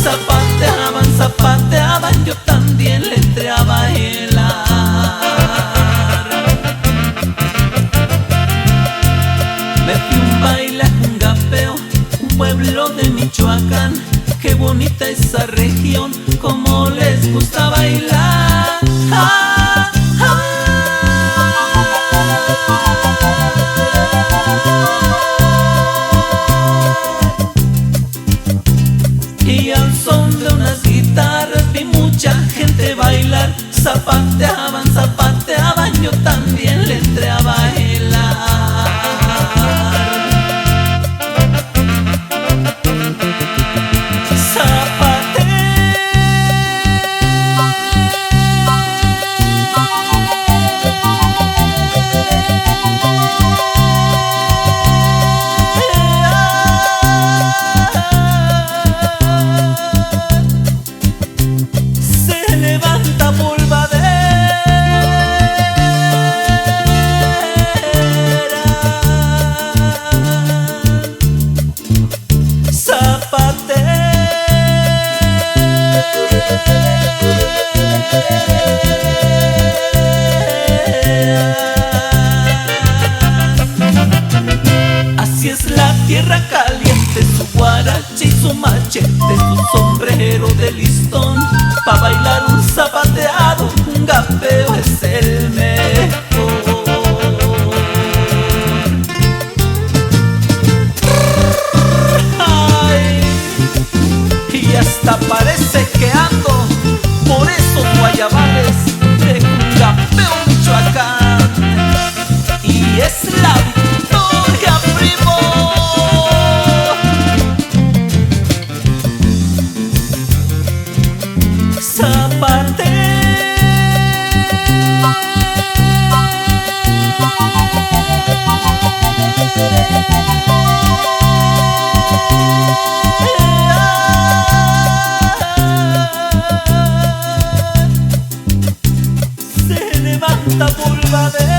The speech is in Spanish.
Zapateaban, zapateaban, yo también le entré a bailar. Me fui a un baile a Jungapeo, un pueblo de Michoacán. Qué bonita esa región, como les gusta bailar. Y al son de unas guitarras vi mucha gente bailar. Zapateaban, zapateaban, yo también le entré a bailar. Así es la tierra caliente, su guarache y su machete, su sombrero de listón. Pa' bailar un zapateado, un gapeo es el mejor. Ay, y hasta parece que ando por esos guayabales de Jungapeo, Michoacán. Y es la victoria, primo. Se levanta polvadera.